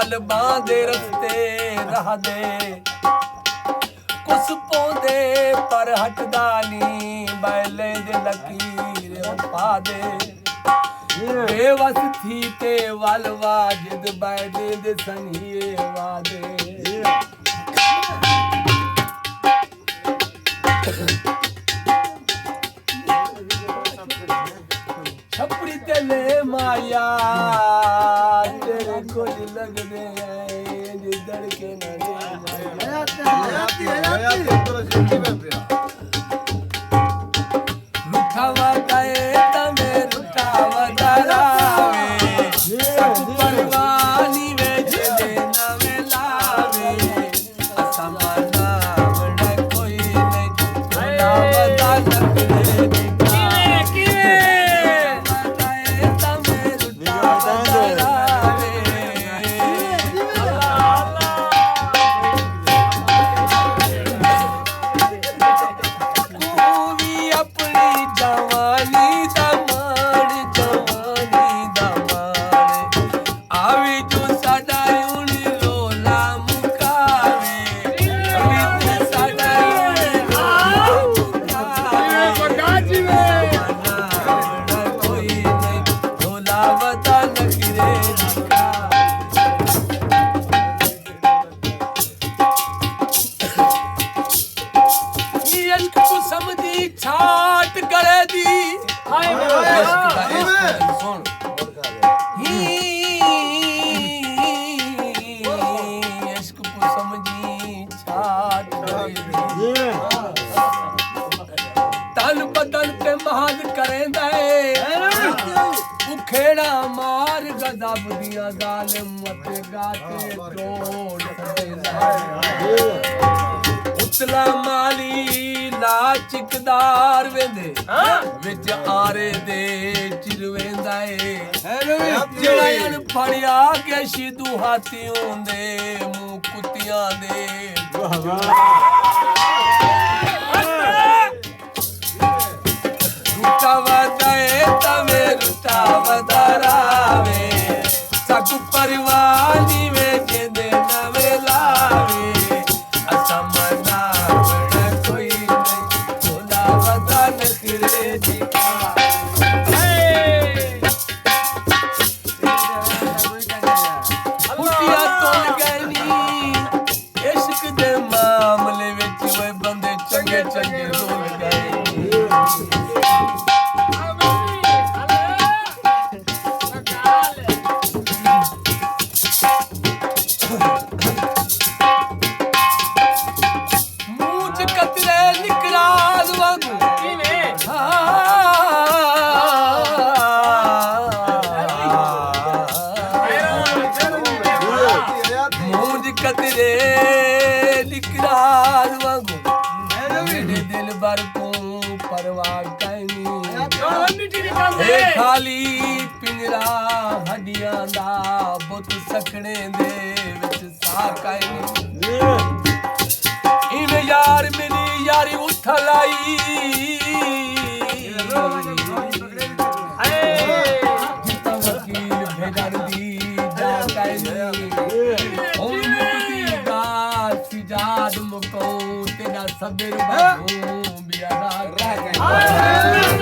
ਨਾਲ ਬਾਂਦੇ ਰਸਤੇ ਰਾਹ ਦੇ ਕੁਸ ਪਾਉਂਦੇ ਪਰ ਹਟਦਾ ਨੀ ਬੈਲੇ ਦੇ ਲਕੀਰ ਪਾ ਦੇ ਬੇਵਸ ਥੀ ਤੇ ਵਲ ਵਾਜਦ ਬੈਦੇ ਦੇ ਸਨੀਏ ਵਾਦੇ छपड़ी तेले माया तेरे को लगने आए जिधर के रुठावा गए तमे रुठावा दरावे परवानी वे जे नवे लावे असमाना बड़ा कोई नहीं लावदा लगने छाट गले दी हाय सुन इश्क को समझी छाट गले दी तन बदन पे महाद करेंदा उखेड़ा मार गजब दिया जालिम मत गाते तोड़ देंदा उतला माली लाचिकदार वेंदे विच आरे दे चिरवेंदा जेड़ा अन फड़िया के शिदू हाथी होंदे मुंह कुत्तियां दे रुटावा जाए तवे रुटावा दरावे सकु परिवानी वे जेंदे नवे लावे असमना खाली पिंजरा हड्डियां दा बुत सखने दे विच साकाई इवे यार मिली यारी उठ लाई जिता वकील भेजन दी जा काई हुन मुक्ति दा सिजाद मुको तेरा सबेर बाहू बियादा काई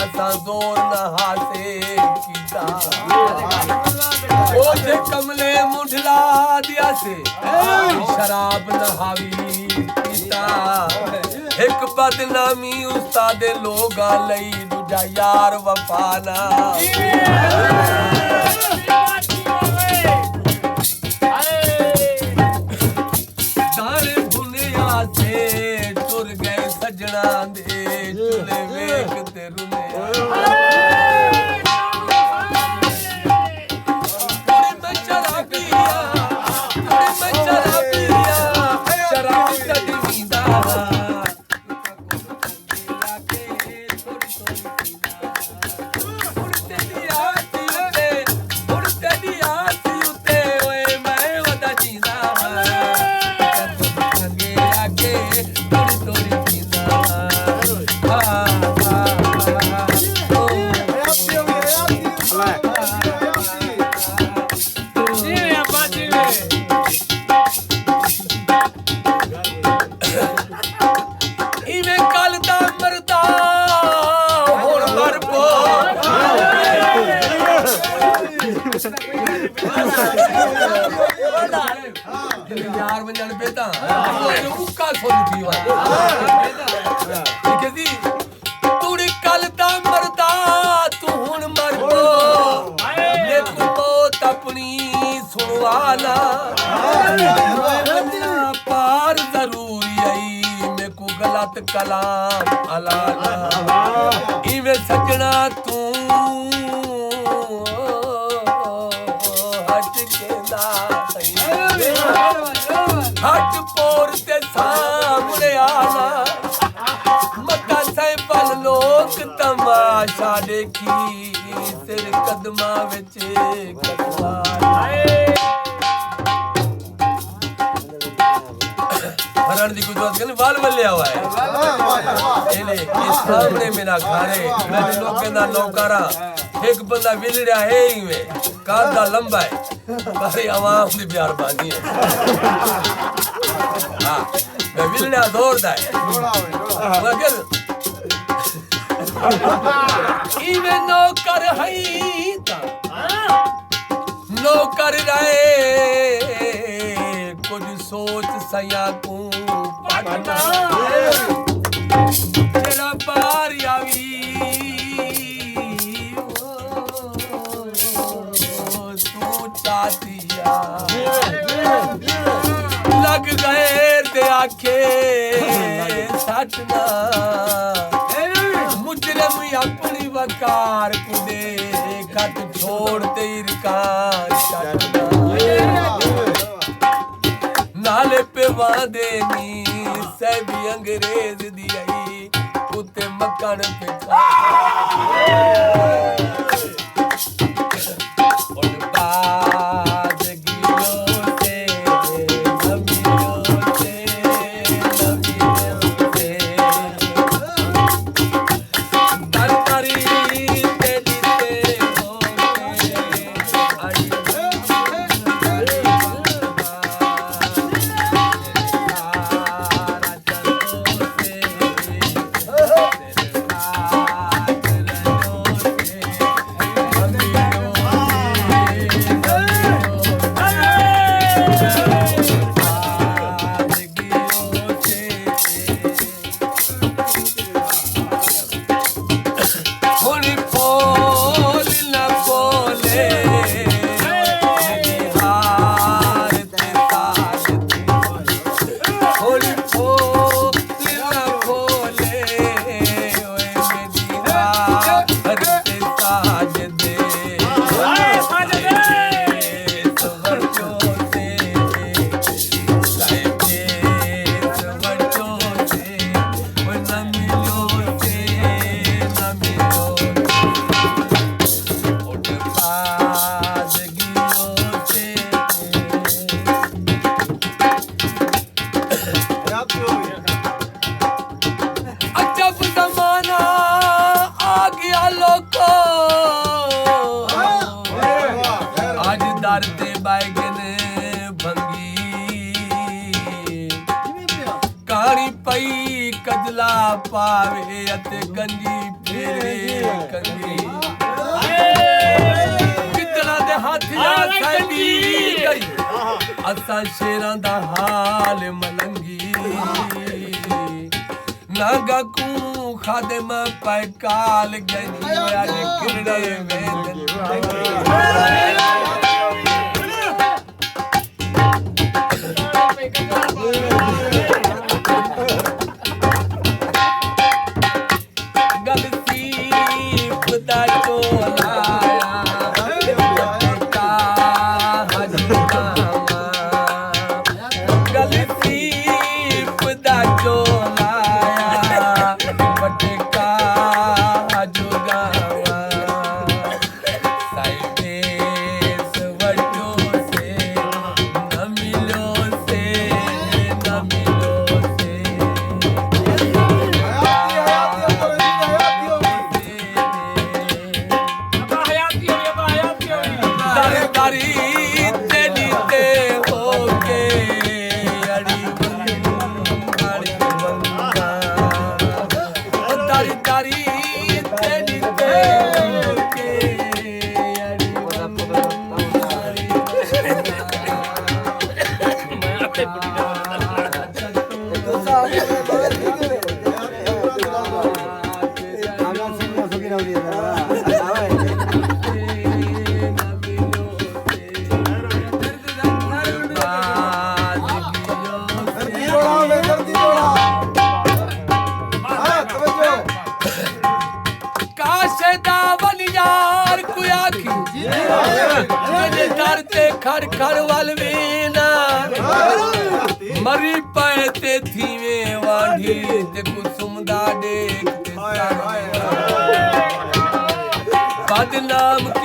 असा जोर न हासे कीता ओथे कमले मुठला दिया से शराब न हावी कीता एक बदनामी उस्ताद लोगा लई दूजा यार वफाना तारे भुनिया से टुर गए सजना दे चुले वेख ते रुने यार बन जाने बेटा वो उका सोनी पीवा ठीक है जी तूड़ी कल दा मरदा तू हुन मर पो ले तू मौत अपनी सुनवाना पार जरूरी आई मैं को गलत कलाम अलाला इवे सजना तू हट पोर ते सामने आना मक्का सैंपल लोग तमाशा देखी तेरे कदमा विच कदमा हरण दी कुदरत कने वाल वल्ले हुआ है एले इस सामने मेरा घरे मैं लोकां दा नौकरा एक बंदा विलड़िया है ही में कादा लंबा है बारी आवाम दी प्यार बानी है हां मैं विलड़िया दौड़दा है मगर इवे नौकर है ता नौकर रहे कुछ सोच सया को पटना तेरा बार आवी लग गए ते आखे सटना मुजरम अपनी वकार कुदे खत छोड़ते इरकार सटना नाले पे वादे नी सभी अंग्रेज दी आई कुत्ते मक्कन पे पावे अते गंजी फेरे कंदी कितना दे हाथ या सैदी गई असा शेरां दा हाल मलंगी नागा कू खादे मा पाए काल गई आज किरड़े वेदन खड़ खड़ वालवीना मरी पाए ते थीवे वाढ़ी ते कुसुम दा देख ते बदनाम